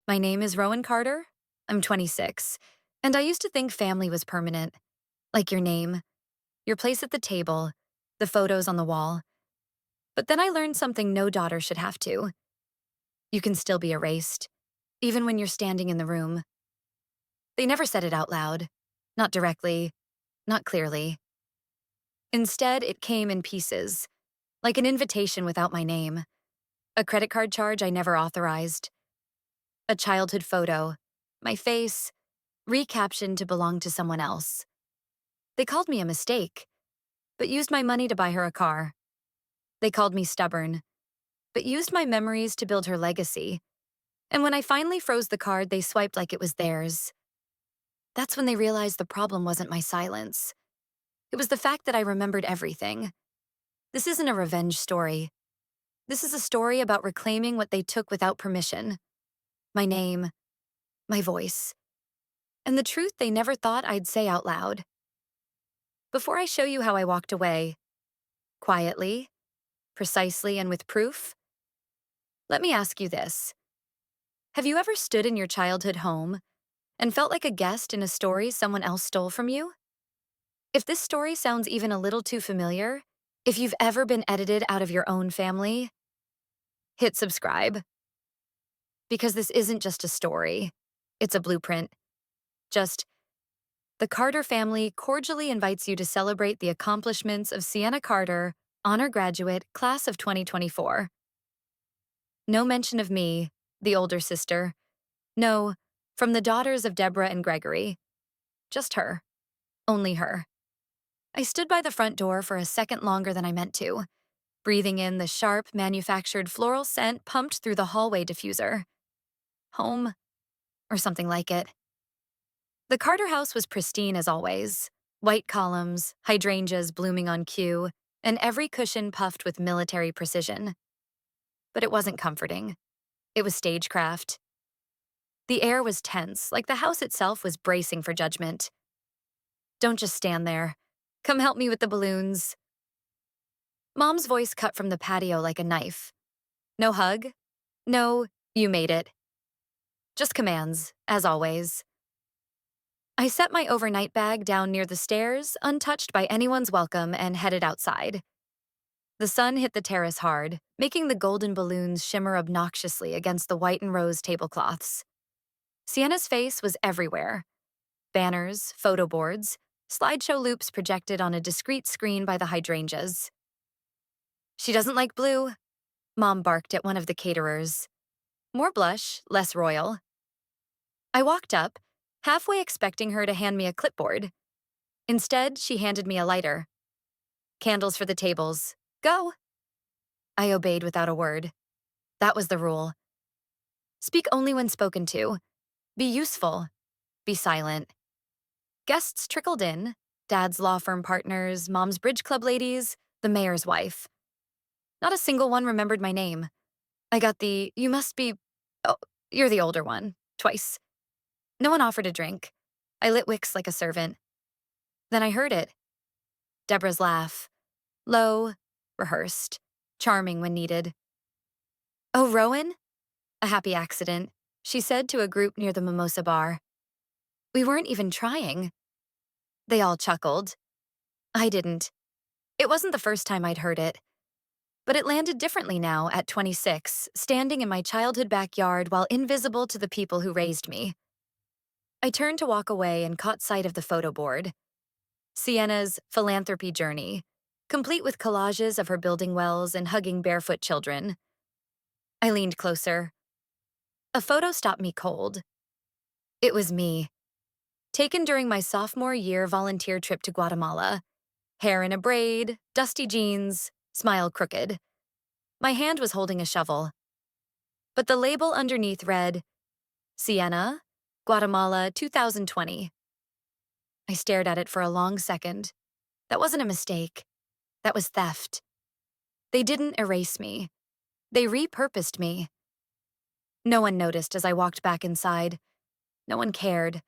My name is Rowan Carter. I'm 26, and I used to think family was permanent, like your name, your place at the table, the photos on the wall. But then I learned something no daughter should have to. You can still be erased, even when you're standing in the room. They never said it out loud, not directly, not clearly. Instead, it came in pieces, like an invitation without my name, a credit card charge I never authorized, a childhood photo, my face, recaptioned to belong to someone else. They called me a mistake, but used my money to buy her a car. They called me stubborn, but used my memories to build her legacy. And when I finally froze the card, they swiped like it was theirs. That's when they realized the problem wasn't my silence. It was the fact that I remembered everything. This isn't a revenge story. This is a story about reclaiming what they took without permission. My name, my voice, and the truth they never thought I'd say out loud. Before I show you how I walked away, quietly, precisely, and with proof, let me ask you this. Have you ever stood in your childhood home and felt like a guest in a story someone else stole from you? If this story sounds even a little too familiar, if you've ever been edited out of your own family, hit subscribe. Because this isn't just a story, it's a blueprint. Just, the Carter family cordially invites you to celebrate the accomplishments of Sienna Carter, honor graduate, class of 2024. No mention of me, the older sister. No, from the daughters of Deborah and Gregory. Just her. Only her. I stood by the front door for a second longer than I meant to, breathing in the sharp, manufactured floral scent pumped through the hallway diffuser. Home, or something like it. The Carter house was pristine as always. White columns, hydrangeas blooming on cue, and every cushion puffed with military precision. But it wasn't comforting. It was stagecraft. The air was tense, like the house itself was bracing for judgment. Don't just stand there. Come help me with the balloons. Mom's voice cut from the patio like a knife. No hug. No, you made it. Just commands, as always. I set my overnight bag down near the stairs, untouched by anyone's welcome, and headed outside. The sun hit the terrace hard, making the golden balloons shimmer obnoxiously against the white and rose tablecloths. Sienna's face was everywhere. Banners, photo boards, slideshow loops projected on a discrete screen by the hydrangeas. She doesn't like blue, Mom barked at one of the caterers. More blush, less royal. I walked up, halfway expecting her to hand me a clipboard. Instead, she handed me a lighter. Candles for the tables. Go. I obeyed without a word. That was the rule. Speak only when spoken to. Be useful. Be silent. Guests trickled in. Dad's law firm partners, Mom's bridge club ladies, the mayor's wife. Not a single one remembered my name. I got the, you must be, oh, you're the older one, twice. No one offered a drink. I lit wicks like a servant. Then I heard it. Deborah's laugh. Low, rehearsed, charming when needed. Oh, Rowan? A happy accident, she said to a group near the mimosa bar. We weren't even trying. They all chuckled. I didn't. It wasn't the first time I'd heard it. But it landed differently now at 26, standing in my childhood backyard while invisible to the people who raised me. I turned to walk away and caught sight of the photo board. Sienna's philanthropy journey, complete with collages of her building wells and hugging barefoot children. I leaned closer. A photo stopped me cold. It was me. Taken during my sophomore year volunteer trip to Guatemala. Hair in a braid, dusty jeans, smile crooked. My hand was holding a shovel. But the label underneath read, Sienna, Guatemala 2020. I stared at it for a long second. That wasn't a mistake. That was theft. They didn't erase me. They repurposed me. No one noticed as I walked back inside. No one cared.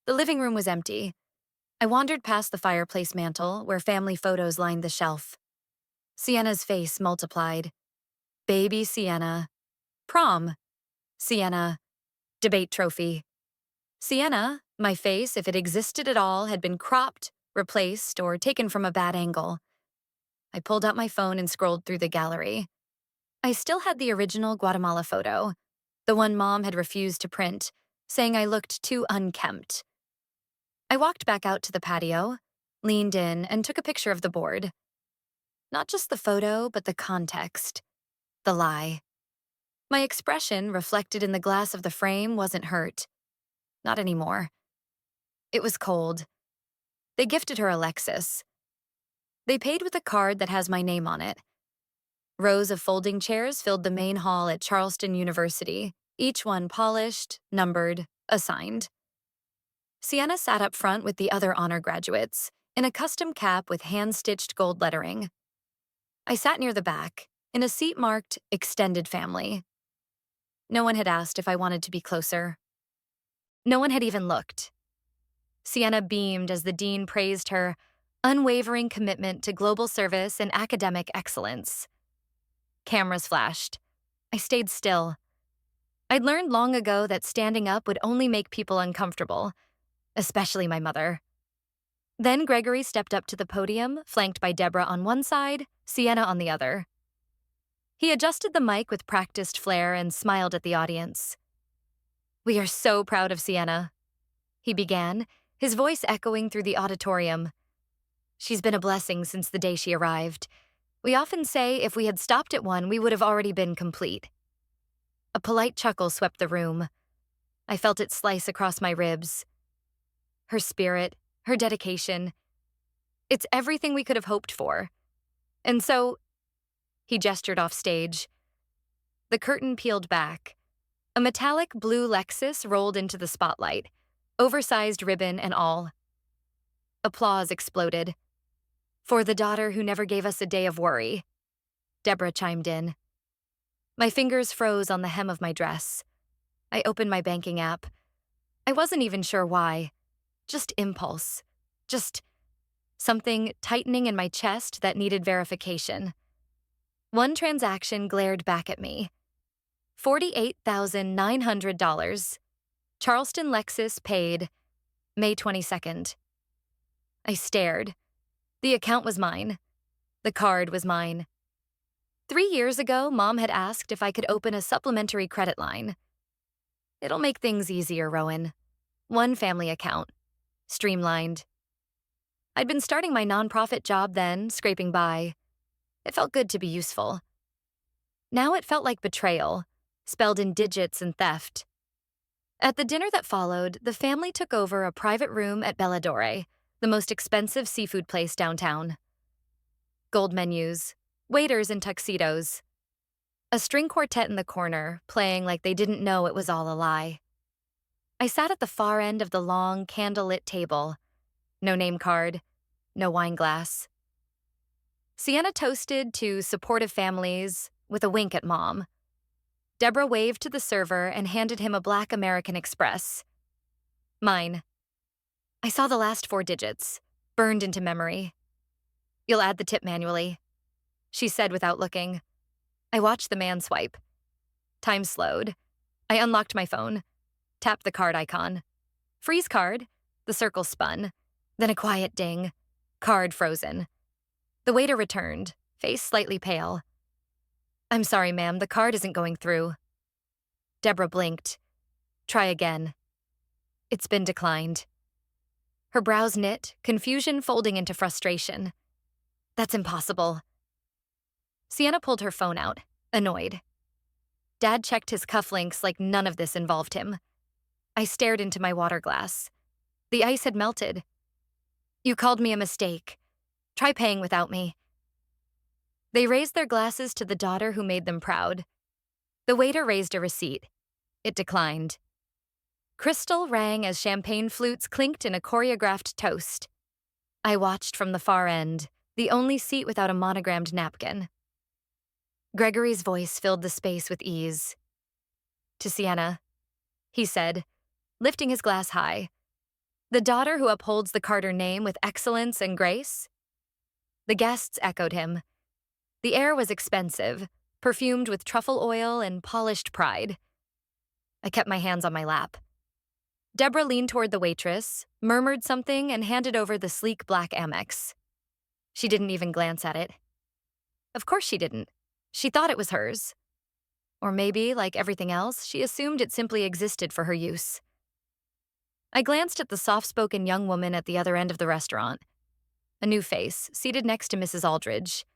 The living room was empty. I wandered past the fireplace mantel where family photos lined the shelf. Sienna's face multiplied. Baby Sienna. Prom. Sienna. Debate trophy. Sienna, my face, if it existed at all, had been cropped, replaced, or taken from a bad angle. I pulled out my phone and scrolled through the gallery. I still had the original Guatemala photo, the one Mom had refused to print, saying I looked too unkempt. I walked back out to the patio, leaned in, and took a picture of the board. Not just the photo, but the context. The lie. My expression, reflected in the glass of the frame, wasn't hurt. Not anymore. It was cold. They gifted her a Lexus. They paid with a card that has my name on it. Rows of folding chairs filled the main hall at Charleston University, each one polished, numbered, assigned. Sienna sat up front with the other honor graduates, in a custom cap with hand-stitched gold lettering. I sat near the back, in a seat marked Extended Family. No one had asked if I wanted to be closer. No one had even looked. Sienna beamed as the dean praised her unwavering commitment to global service and academic excellence. Cameras flashed. I stayed still. I'd learned long ago that standing up would only make people uncomfortable, especially my mother. Then Gregory stepped up to the podium, flanked by Deborah on one side, Sienna on the other. He adjusted the mic with practiced flair and smiled at the audience. "We are so proud of Sienna," he began, his voice echoing through the auditorium. "She's been a blessing since the day she arrived. We often say if we had stopped at one, we would have already been complete." A polite chuckle swept the room. I felt it slice across my ribs. Her spirit, her dedication. It's everything we could have hoped for. And so, he gestured off stage. The curtain peeled back. A metallic blue Lexus rolled into the spotlight, oversized ribbon and all. Applause exploded. "For the daughter who never gave us a day of worry," Deborah chimed in. My fingers froze on the hem of my dress. I opened my banking app. I wasn't even sure why. Just impulse. Just something tightening in my chest that needed verification. One transaction glared back at me. $48,900. Charleston Lexus paid May 22nd. I stared. The account was mine. The card was mine. 3 years ago, Mom had asked if I could open a supplementary credit line. It'll make things easier, Rowan. One family account. Streamlined. I'd been starting my nonprofit job then, scraping by. It felt good to be useful. Now it felt like betrayal, spelled in digits and theft. At the dinner that followed, the family took over a private room at Belladore, the most expensive seafood place downtown. Gold menus, waiters in tuxedos. A string quartet in the corner, playing like they didn't know it was all a lie. I sat at the far end of the long, candlelit table. No name card, no wine glass. Sienna toasted to supportive families, with a wink at Mom. Deborah waved to the server and handed him a black American Express. Mine. I saw the last 4 digits, burned into memory. "You'll add the tip manually," she said without looking. I watched the man swipe. Time slowed. I unlocked my phone, tapped the card icon. Freeze card. The circle spun. Then a quiet ding. Card frozen. The waiter returned, face slightly pale. "I'm sorry, ma'am, the card isn't going through." Deborah blinked. "Try again." "It's been declined." Her brows knit, confusion folding into frustration. "That's impossible." Sienna pulled her phone out, annoyed. Dad checked his cufflinks like none of this involved him. I stared into my water glass. The ice had melted. "You called me a mistake. Try paying without me." They raised their glasses to the daughter who made them proud. The waiter raised a receipt. It declined. Crystal rang as champagne flutes clinked in a choreographed toast. I watched from the far end, the only seat without a monogrammed napkin. Gregory's voice filled the space with ease. "To Sienna," he said, lifting his glass high. "The daughter who upholds the Carter name with excellence and grace?" The guests echoed him. The air was expensive, perfumed with truffle oil and polished pride. I kept my hands on my lap. Deborah leaned toward the waitress, murmured something, and handed over the sleek black Amex. She didn't even glance at it. Of course she didn't. She thought it was hers. Or maybe, like everything else, she assumed it simply existed for her use. I glanced at the soft-spoken young woman at the other end of the restaurant. A new face, seated next to Mrs. Aldridge.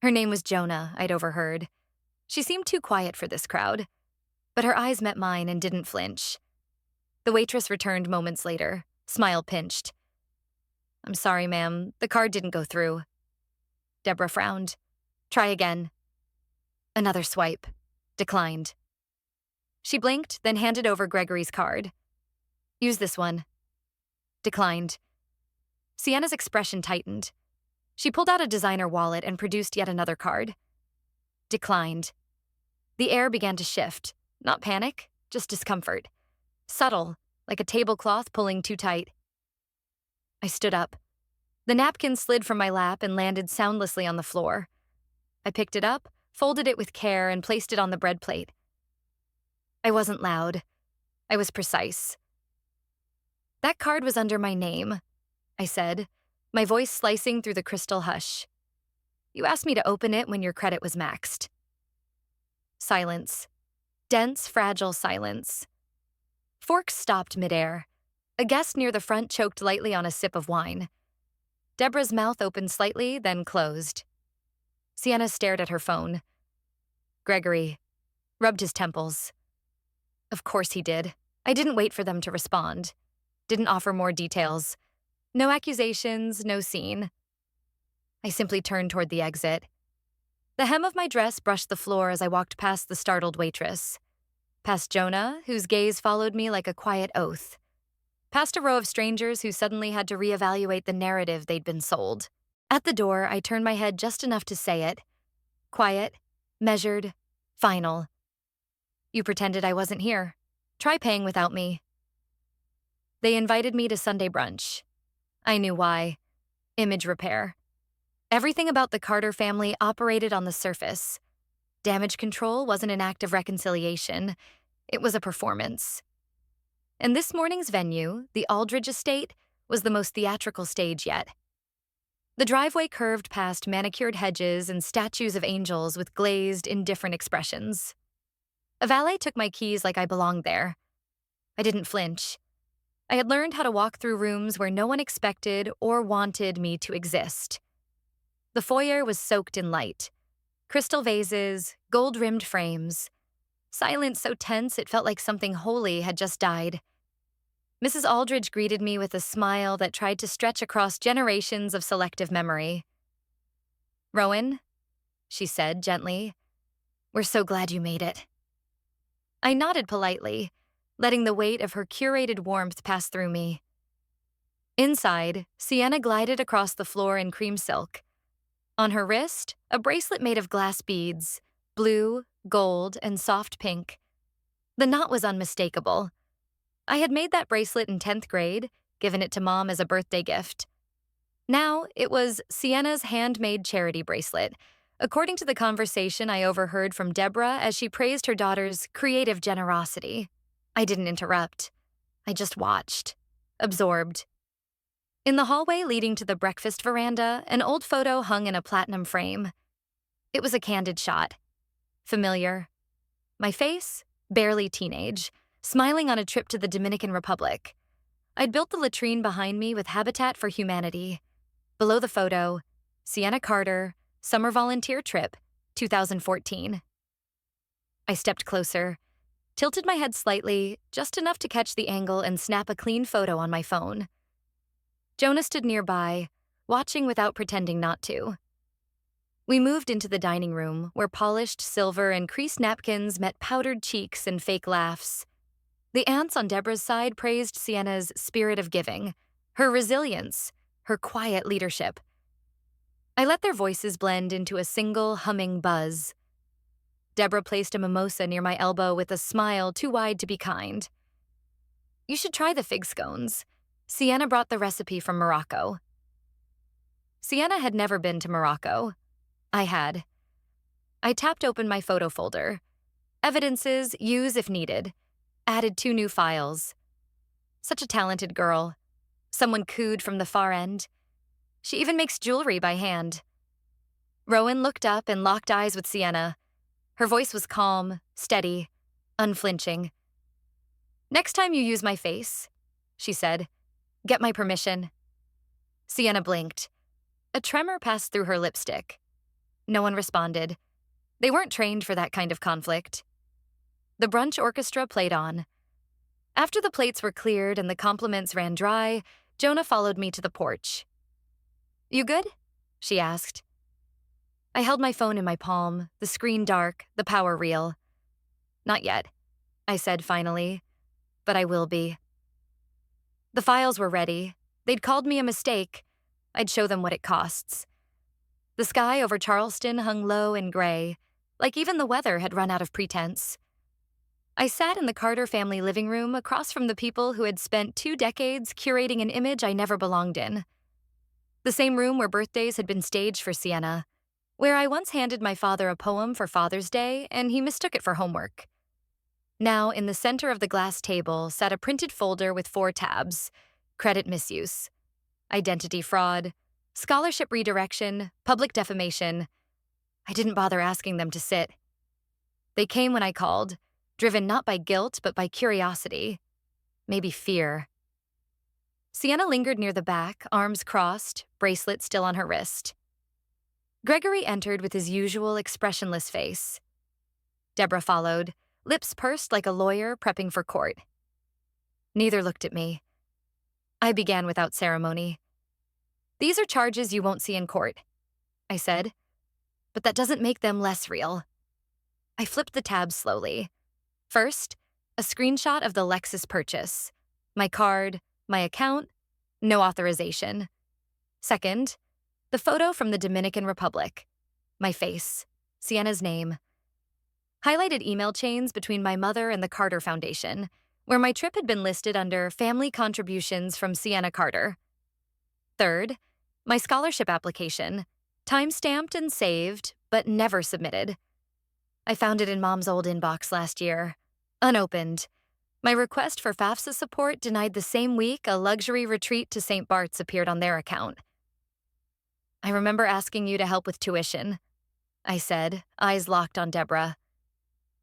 Her name was Jonah, I'd overheard. She seemed too quiet for this crowd, but her eyes met mine and didn't flinch. The waitress returned moments later, smile pinched. "I'm sorry, ma'am, the card didn't go through." Deborah frowned. "Try again." Another swipe. Declined. She blinked, then handed over Gregory's card. "Use this one." Declined. Sienna's expression tightened. She pulled out a designer wallet and produced yet another card. Declined. The air began to shift. Not panic, just discomfort. Subtle, like a tablecloth pulling too tight. I stood up. The napkin slid from my lap and landed soundlessly on the floor. I picked it up, folded it with care, and placed it on the bread plate. I wasn't loud. I was precise. "That card was under my name," I said, my voice slicing through the crystal hush. "You asked me to open it when your credit was maxed." Silence. Dense, fragile silence. Forks stopped midair. A guest near the front choked lightly on a sip of wine. Deborah's mouth opened slightly, then closed. Sienna stared at her phone. Gregory rubbed his temples. Of course he did. I didn't wait for them to respond. Didn't offer more details. No accusations, no scene. I simply turned toward the exit. The hem of my dress brushed the floor as I walked past the startled waitress. Past Jonah, whose gaze followed me like a quiet oath. Past a row of strangers who suddenly had to reevaluate the narrative they'd been sold. At the door, I turned my head just enough to say it. Quiet, measured, final. "You pretended I wasn't here. Try paying without me." They invited me to Sunday brunch. I knew why. Image repair. Everything about the Carter family operated on the surface. Damage control wasn't an act of reconciliation. It was a performance. And this morning's venue, the Aldridge estate, was the most theatrical stage yet. The driveway curved past manicured hedges and statues of angels with glazed, indifferent expressions. A valet took my keys like I belonged there. I didn't flinch. I had learned how to walk through rooms where no one expected or wanted me to exist. The foyer was soaked in light. Crystal vases, gold-rimmed frames. Silence so tense it felt like something holy had just died. Mrs. Aldridge greeted me with a smile that tried to stretch across generations of selective memory. "Rowan," she said gently, "we're so glad you made it." I nodded politely, letting the weight of her curated warmth pass through me. Inside, Sienna glided across the floor in cream silk. On her wrist, a bracelet made of glass beads, blue, gold, and soft pink. The knot was unmistakable. I had made that bracelet in 10th grade, given it to Mom as a birthday gift. Now, it was Sienna's handmade charity bracelet, according to the conversation I overheard from Deborah as she praised her daughter's creative generosity. I didn't interrupt. I just watched, absorbed. In the hallway leading to the breakfast veranda, an old photo hung in a platinum frame. It was a candid shot. Familiar. My face? Barely teenage, smiling on a trip to the Dominican Republic. I'd built the latrine behind me with Habitat for Humanity. Below the photo, Sienna Carter, Summer Volunteer Trip, 2014. I stepped closer, tilted my head slightly, just enough to catch the angle and snap a clean photo on my phone. Jonah stood nearby, watching without pretending not to. We moved into the dining room, where polished silver and creased napkins met powdered cheeks and fake laughs. The aunts on Deborah's side praised Sienna's spirit of giving, her resilience, her quiet leadership. I let their voices blend into a single humming buzz. Deborah placed a mimosa near my elbow with a smile too wide to be kind. "You should try the fig scones. Sienna brought the recipe from Morocco." Sienna had never been to Morocco. I had. I tapped open my photo folder. Evidences, use if needed. Added 2 new files. Such a talented girl. Someone cooed from the far end. She even makes jewelry by hand. Rowan looked up and locked eyes with Sienna. Her voice was calm, steady, unflinching. "Next time you use my face," she said, "get my permission." Sienna blinked. A tremor passed through her lipstick. No one responded. They weren't trained for that kind of conflict. The brunch orchestra played on. After the plates were cleared and the compliments ran dry, Jonah followed me to the porch. "You good?" she asked. I held my phone in my palm, the screen dark, the power real. "Not yet," I said finally, "but I will be." The files were ready. They'd called me a mistake. I'd show them what it costs. The sky over Charleston hung low and gray, like even the weather had run out of pretense. I sat in the Carter family living room across from the people who had spent 2 decades curating an image I never belonged in. The same room where birthdays had been staged for Sienna, where I once handed my father a poem for Father's Day and he mistook it for homework. Now, in the center of the glass table sat a printed folder with 4 tabs: credit misuse, identity fraud, scholarship redirection, public defamation. I didn't bother asking them to sit. They came when I called, driven not by guilt but by curiosity, maybe fear. Sienna lingered near the back, arms crossed, bracelet still on her wrist. Gregory entered with his usual expressionless face. Deborah followed, lips pursed like a lawyer prepping for court. Neither looked at me. I began without ceremony. "These are charges you won't see in court," I said, "but that doesn't make them less real." I flipped the tabs slowly. First, a screenshot of the Lexus purchase. My card, my account, no authorization. Second, the photo from the Dominican Republic. My face, Sienna's name. Highlighted email chains between my mother and the Carter Foundation, where my trip had been listed under family contributions from Sienna Carter. Third, my scholarship application, time-stamped and saved, but never submitted. I found it in Mom's old inbox last year, unopened. My request for FAFSA support denied the same week a luxury retreat to St. Bart's appeared on their account. "I remember asking you to help with tuition," I said, eyes locked on Deborah.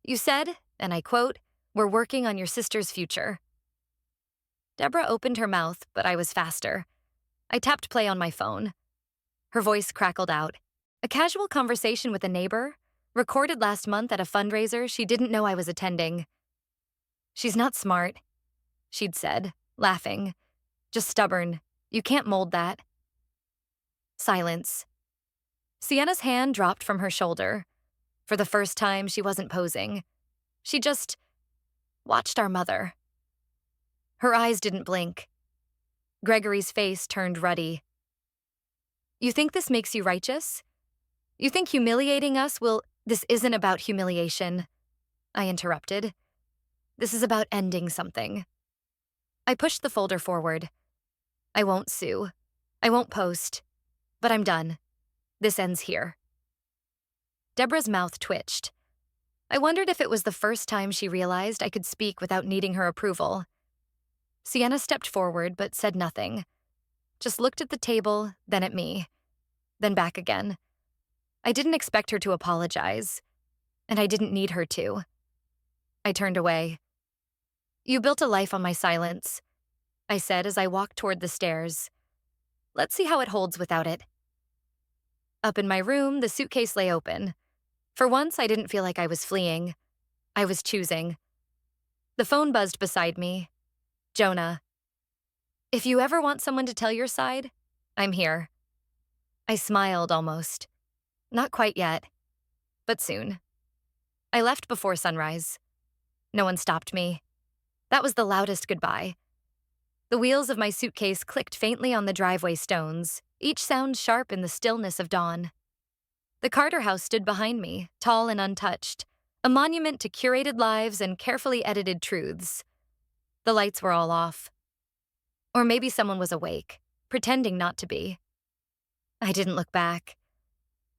"You said, and I quote, 'We're working on your sister's future.'" Deborah opened her mouth, but I was faster. I tapped play on my phone. Her voice crackled out. A casual conversation with a neighbor, recorded last month at a fundraiser she didn't know I was attending. "She's not smart," she'd said, laughing. "Just stubborn. You can't mold that." Silence. Sienna's hand dropped from her shoulder. For the first time, she wasn't posing. She just watched our mother. Her eyes didn't blink. Gregory's face turned ruddy. "You think this makes you righteous? You think humiliating us will—" "This isn't about humiliation," I interrupted. "This is about ending something." I pushed the folder forward. "I won't sue. I won't post. But I'm done. This ends here." Deborah's mouth twitched. I wondered if it was the first time she realized I could speak without needing her approval. Sienna stepped forward but said nothing. Just looked at the table, then at me. Then back again. I didn't expect her to apologize. And I didn't need her to. I turned away. "You built a life on my silence," I said as I walked toward the stairs. "Let's see how it holds without it." Up in my room, the suitcase lay open. For once, I didn't feel like I was fleeing. I was choosing. The phone buzzed beside me. Jonah. "If you ever want someone to tell your side, I'm here." I smiled almost. Not quite yet, but soon. I left before sunrise. No one stopped me. That was the loudest goodbye. The wheels of my suitcase clicked faintly on the driveway stones, each sound sharp in the stillness of dawn. The Carter house stood behind me, tall and untouched, a monument to curated lives and carefully edited truths. The lights were all off. Or maybe someone was awake, pretending not to be. I didn't look back.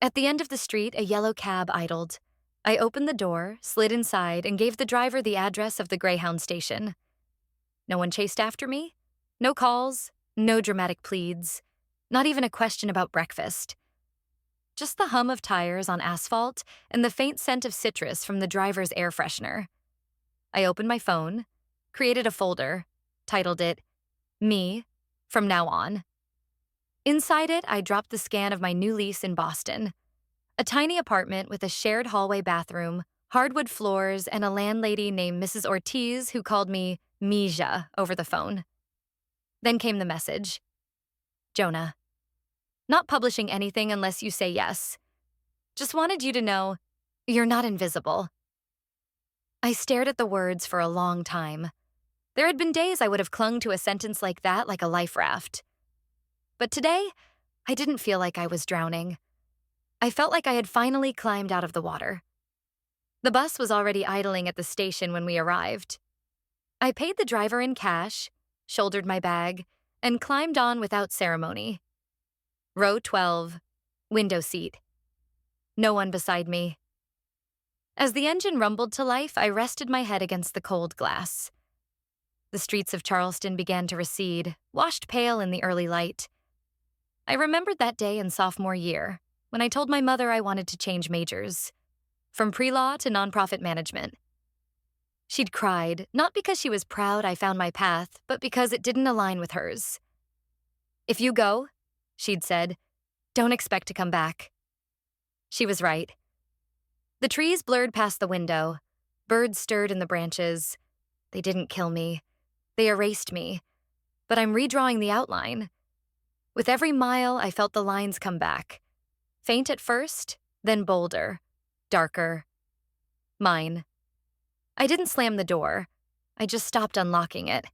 At the end of the street, a yellow cab idled. I opened the door, slid inside, and gave the driver the address of the Greyhound station. No one chased after me. No calls, no dramatic pleads, not even a question about breakfast. Just the hum of tires on asphalt and the faint scent of citrus from the driver's air freshener. I opened my phone, created a folder, titled it, Me, from now on. Inside it, I dropped the scan of my new lease in Boston. A tiny apartment with a shared hallway bathroom, hardwood floors, and a landlady named Mrs. Ortiz who called me Mija over the phone. Then came the message. Jonah, not publishing anything unless you say yes. Just wanted you to know, you're not invisible. I stared at the words for a long time. There had been days I would have clung to a sentence like that like a life raft. But today, I didn't feel like I was drowning. I felt like I had finally climbed out of the water. The bus was already idling at the station when we arrived. I paid the driver in cash, shouldered my bag, and climbed on without ceremony. Row 12, window seat. No one beside me. As the engine rumbled to life, I rested my head against the cold glass. The streets of Charleston began to recede, washed pale in the early light. I remembered that day in sophomore year, when I told my mother I wanted to change majors, from pre-law to nonprofit management. She'd cried, not because she was proud I found my path, but because it didn't align with hers. If you go, she'd said, don't expect to come back. She was right. The trees blurred past the window. Birds stirred in the branches. They didn't kill me. They erased me. But I'm redrawing the outline. With every mile, I felt the lines come back. Faint at first, then bolder, darker. Mine. I didn't slam the door. I just stopped unlocking it.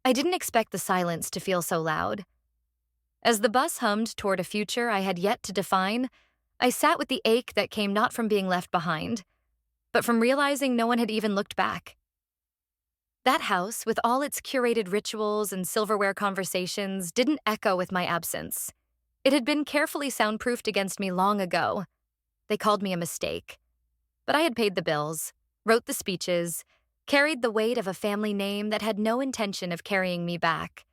I didn't expect the silence to feel so loud. As the bus hummed toward a future I had yet to define, I sat with the ache that came not from being left behind, but from realizing no one had even looked back. That house, with all its curated rituals and silverware conversations, didn't echo with my absence. It had been carefully soundproofed against me long ago. They called me a mistake. But I had paid the bills, wrote the speeches, carried the weight of a family name that had no intention of carrying me back.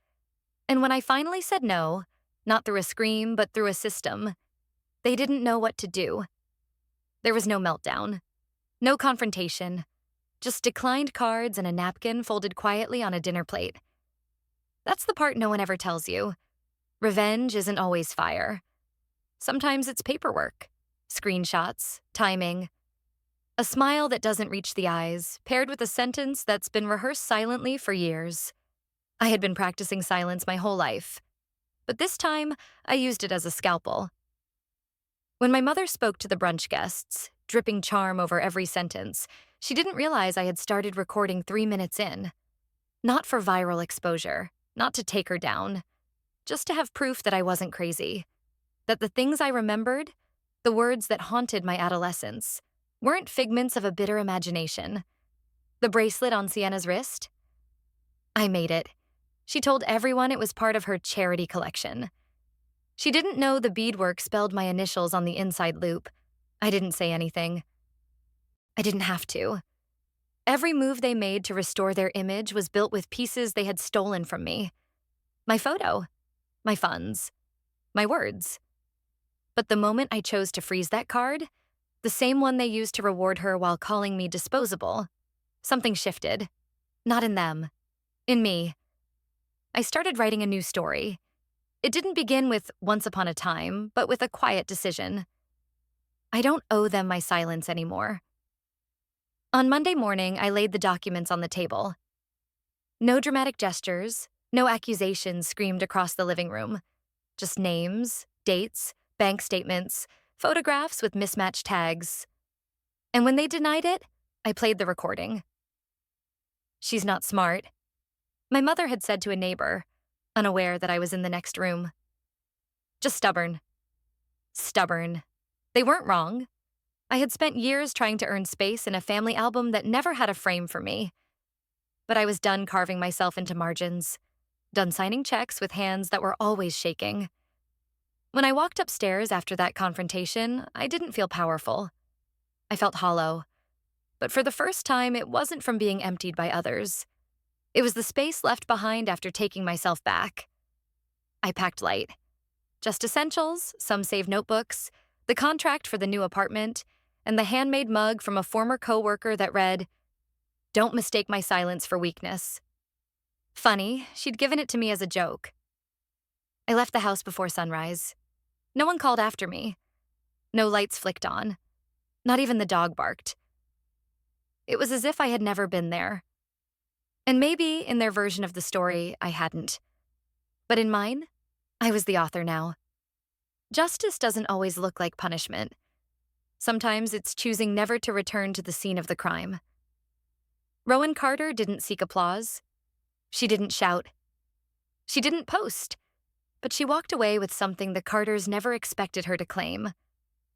And when I finally said no, not through a scream but through a system, they didn't know what to do. There was no meltdown, no confrontation, just declined cards and a napkin folded quietly on a dinner plate. That's the part no one ever tells you. Revenge isn't always fire. Sometimes it's paperwork, screenshots, timing, a smile that doesn't reach the eyes, paired with a sentence that's been rehearsed silently for years. I had been practicing silence my whole life, but this time I used it as a scalpel. When my mother spoke to the brunch guests, dripping charm over every sentence, she didn't realize I had started recording 3 minutes in. Not for viral exposure, not to take her down, just to have proof that I wasn't crazy. That the things I remembered, the words that haunted my adolescence, weren't figments of a bitter imagination. The bracelet on Sienna's wrist? I made it. She told everyone it was part of her charity collection. She didn't know the beadwork spelled my initials on the inside loop. I didn't say anything. I didn't have to. Every move they made to restore their image was built with pieces they had stolen from me. My photo, my funds, my words. But the moment I chose to freeze that card, the same one they used to reward her while calling me disposable, something shifted. Not in them. In me. I started writing a new story. It didn't begin with once upon a time, but with a quiet decision. I don't owe them my silence anymore. On Monday morning, I laid the documents on the table. No dramatic gestures, no accusations screamed across the living room. Just names, dates, bank statements, photographs with mismatched tags. And when they denied it, I played the recording. She's not smart. My mother had said to a neighbor, unaware that I was in the next room. Just stubborn. Stubborn. They weren't wrong. I had spent years trying to earn space in a family album that never had a frame for me. But I was done carving myself into margins, done signing checks with hands that were always shaking. When I walked upstairs after that confrontation, I didn't feel powerful. I felt hollow. But for the first time, it wasn't from being emptied by others. It was the space left behind after taking myself back. I packed light. Just essentials, some saved notebooks, the contract for the new apartment, and the handmade mug from a former coworker that read, "Don't mistake my silence for weakness." Funny, she'd given it to me as a joke. I left the house before sunrise. No one called after me. No lights flicked on. Not even the dog barked. It was as if I had never been there. And maybe, in their version of the story, I hadn't. But in mine, I was the author now. Justice doesn't always look like punishment. Sometimes it's choosing never to return to the scene of the crime. Rowan Carter didn't seek applause. She didn't shout. She didn't post. But she walked away with something the Carters never expected her to claim.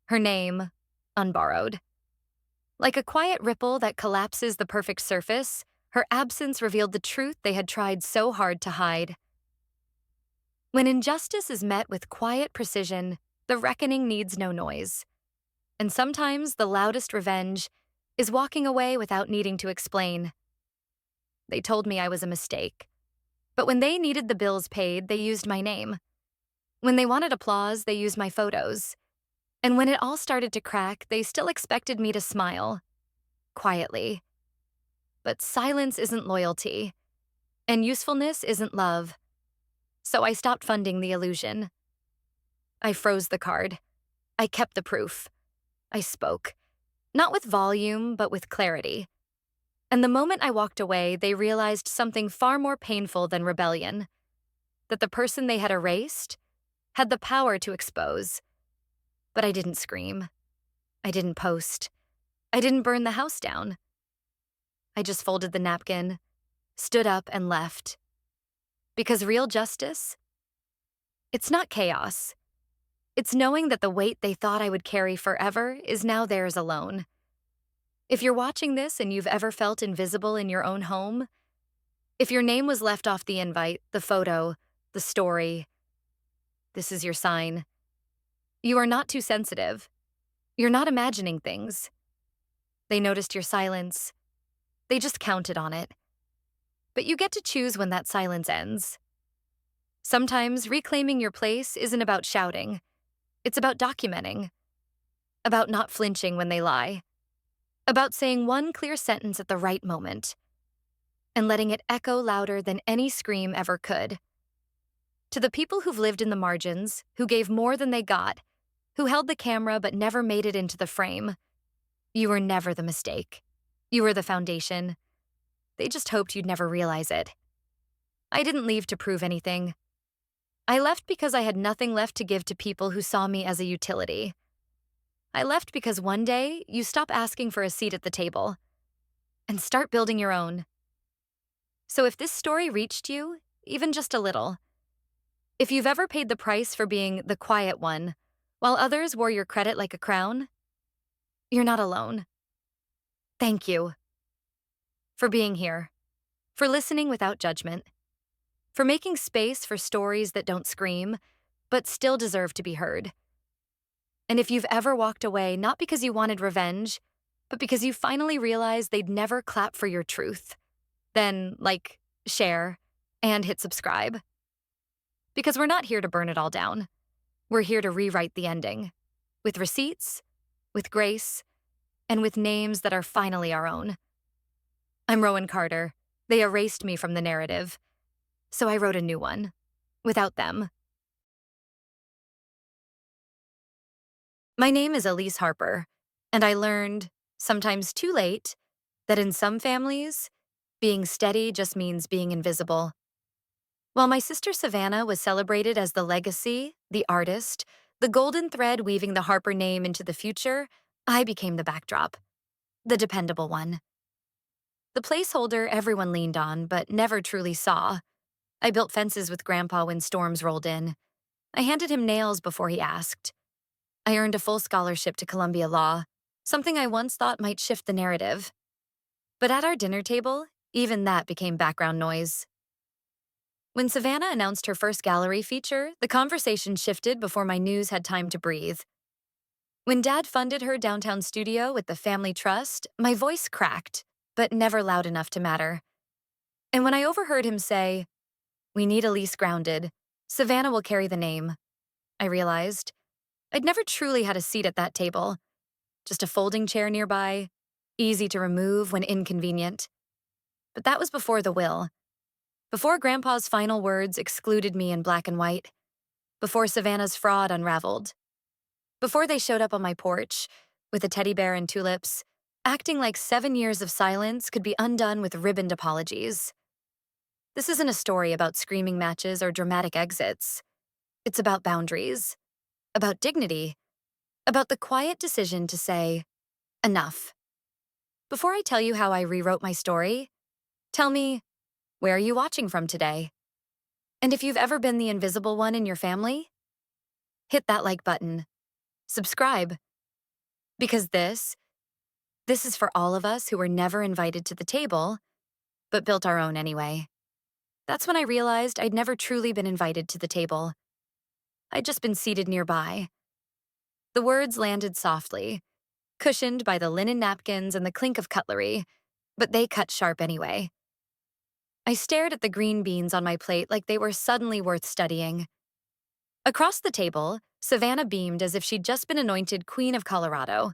Her name, unborrowed. Like a quiet ripple that collapses the perfect surface, her absence revealed the truth they had tried so hard to hide. When injustice is met with quiet precision, the reckoning needs no noise. And sometimes the loudest revenge is walking away without needing to explain. They told me I was a mistake. But when they needed the bills paid, they used my name. When they wanted applause, they used my photos. And when it all started to crack, they still expected me to smile. Quietly. But silence isn't loyalty. And usefulness isn't love. So I stopped funding the illusion. I froze the card. I kept the proof. I spoke. Not with volume, but with clarity. And the moment I walked away, they realized something far more painful than rebellion. That the person they had erased had the power to expose. But I didn't scream. I didn't post. I didn't burn the house down. I just folded the napkin, stood up, and left. Because real justice, it's not chaos. It's knowing that the weight they thought I would carry forever is now theirs alone. If you're watching this and you've ever felt invisible in your own home, if your name was left off the invite, the photo, the story, this is your sign. You are not too sensitive. You're not imagining things. They noticed your silence. They just counted on it. But you get to choose when that silence ends. Sometimes reclaiming your place isn't about shouting. It's about documenting. About not flinching when they lie. About saying one clear sentence at the right moment. And letting it echo louder than any scream ever could. To the people who've lived in the margins, who gave more than they got, who held the camera but never made it into the frame, you were never the mistake. You were the foundation. They just hoped you'd never realize it. I didn't leave to prove anything. I left because I had nothing left to give to people who saw me as a utility. I left because one day you stop asking for a seat at the table and start building your own. So if this story reached you, even just a little, if you've ever paid the price for being the quiet one, while others wore your credit like a crown, you're not alone. Thank you. For being here. For listening without judgment. For making space for stories that don't scream, but still deserve to be heard. And if you've ever walked away not because you wanted revenge, but because you finally realized they'd never clap for your truth, then, share, and hit subscribe. Because we're not here to burn it all down. We're here to rewrite the ending. With receipts, with grace, and with names that are finally our own. I'm Rowan Carter. They erased me from the narrative. So I wrote a new one. Without them. My name is Elise Harper, and I learned, sometimes too late, that in some families, being steady just means being invisible. While my sister Savannah was celebrated as the legacy, the artist, the golden thread weaving the Harper name into the future, I became the backdrop, the dependable one. The placeholder everyone leaned on but never truly saw. I built fences with Grandpa when storms rolled in. I handed him nails before he asked. I earned a full scholarship to Columbia Law, something I once thought might shift the narrative. But at our dinner table, even that became background noise. When Savannah announced her first gallery feature, the conversation shifted before my news had time to breathe. When Dad funded her downtown studio with the family trust, my voice cracked, but never loud enough to matter. And when I overheard him say, "We need Elise grounded. Savannah will carry the name," I realized I'd never truly had a seat at that table, just a folding chair nearby, easy to remove when inconvenient. But that was before the will, before Grandpa's final words excluded me in black and white, before Savannah's fraud unraveled, before they showed up on my porch with a teddy bear and tulips, acting like 7 years of silence could be undone with ribboned apologies. This isn't a story about screaming matches or dramatic exits. It's about boundaries, about dignity, about the quiet decision to say, enough. Before I tell you how I rewrote my story, tell me, where are you watching from today? And if you've ever been the invisible one in your family, hit that like button. Subscribe. Because this is for all of us who were never invited to the table, but built our own anyway. That's when I realized I'd never truly been invited to the table. I'd just been seated nearby. The words landed softly, cushioned by the linen napkins and the clink of cutlery, but they cut sharp anyway. I stared at the green beans on my plate like they were suddenly worth studying. Across the table, Savannah beamed as if she'd just been anointed Queen of Colorado.